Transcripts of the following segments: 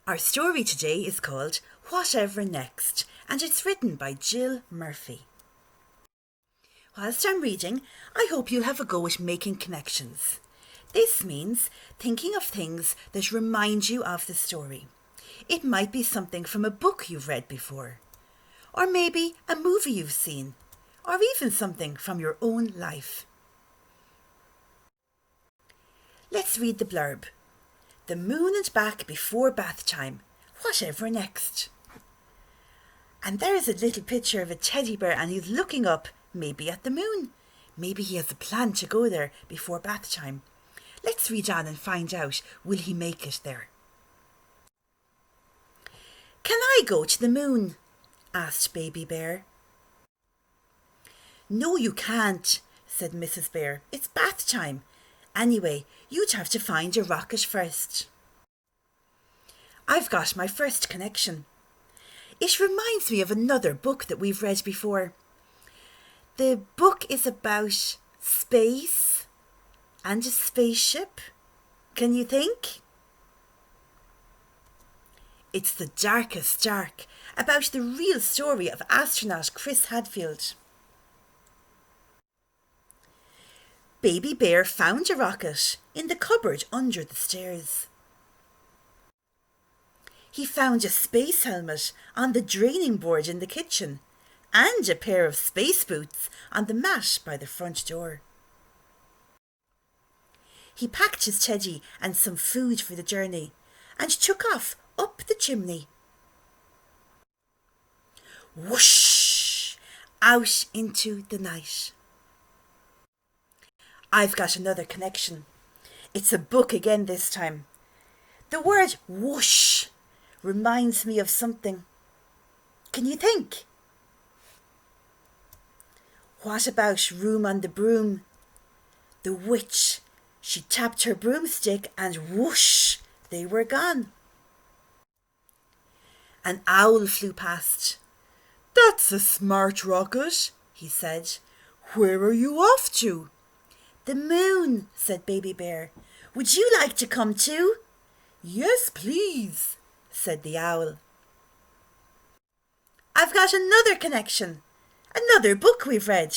Our story today is called Whatever Next, and it's written by Jill Murphy. Whilst I'm reading, I hope you'll have a go at making connections. This means thinking of things that remind you of the story. It might be something from a book you've read before, or maybe a movie you've seen, or even something from your own life. Let's read the blurb. The moon and back before bath time. Whatever next? And there's a little picture of a teddy bear and he's looking up, maybe at the moon. Maybe he has a plan to go there before bath time. Let's read on and find out, will he make it there? Can I go to the moon? Asked Baby Bear. No, you can't, said Mrs. Bear. It's bath time. Anyway, you'd have to find a rocket first. I've got my first connection. It reminds me of another book that we've read before. The book is about space and a spaceship. Can you think? It's The Darkest Dark, about the real story of astronaut Chris Hadfield. Baby Bear found a rocket in the cupboard under the stairs. He found a space helmet on the draining board in the kitchen and a pair of space boots on the mat by the front door. He packed his teddy and some food for the journey and took off up the chimney. Whoosh! Out into the night. I've got another connection. It's a book again this time. The word whoosh reminds me of something. Can you think? What about Room on the Broom? The witch, she tapped her broomstick and whoosh, they were gone. An owl flew past. That's a smart rocket, he said. Where are you off to? The moon, said Baby Bear. Would you like to come too? Yes, please, said the owl. I've got another connection. Another book we've read,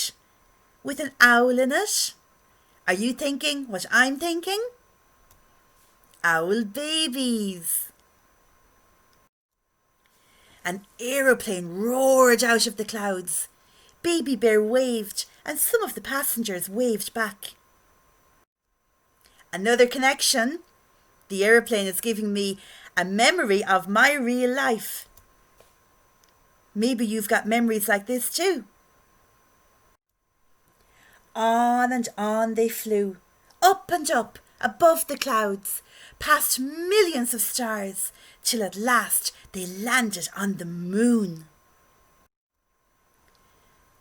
with an owl in it. Are you thinking what I'm thinking? Owl babies. An aeroplane roared out of the clouds. Baby Bear waved and some of the passengers waved back. Another connection. The aeroplane is giving me a memory of my real life. Maybe you've got memories like this too. On and on they flew, up and up, above the clouds, past millions of stars, till at last they landed on the moon.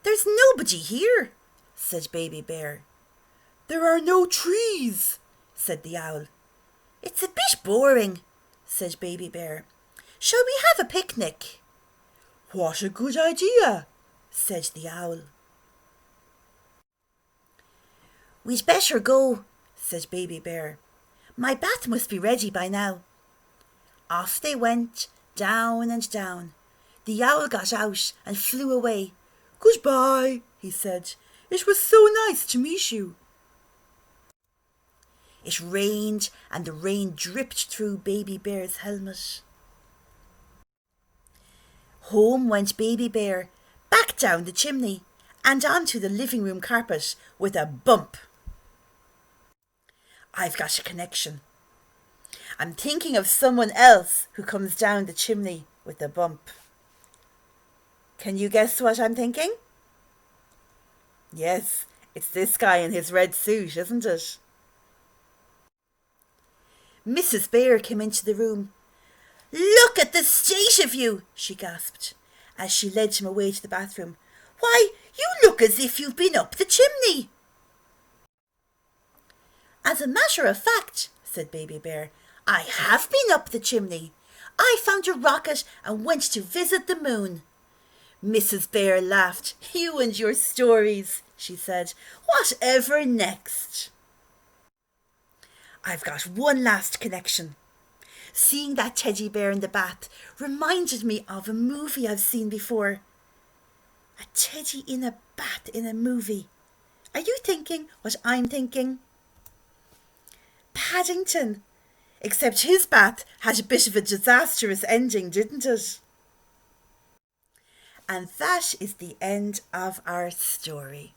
There's nobody here, said Baby Bear. There are no trees, said the owl. It's a bit boring, said Baby Bear. Shall we have a picnic? What a good idea, said the owl. We'd better go, said Baby Bear. My bath must be ready by now. Off they went, down and down. The owl got out and flew away. Goodbye, he said. It was so nice to meet you. It rained and the rain dripped through Baby Bear's helmet. Home went Baby Bear, back down the chimney and onto the living room carpet with a bump. I've got a connection. I'm thinking of someone else who comes down the chimney with a bump. Can you guess what I'm thinking? Yes, it's this guy in his red suit, isn't it? Mrs. Bear came into the room. Look at the state of you, she gasped, as she led him away to the bathroom. Why, you look as if you've been up the chimney. As a matter of fact, said Baby Bear, I have been up the chimney. I found a rocket and went to visit the moon. Mrs. Bear laughed. You and your stories, she said. Whatever next? I've got one last connection. Seeing that teddy bear in the bath reminded me of a movie I've seen before. A teddy in a bath in a movie. Are you thinking what I'm thinking? Paddington. Except his bath had a bit of a disastrous ending, didn't it? And that is the end of our story.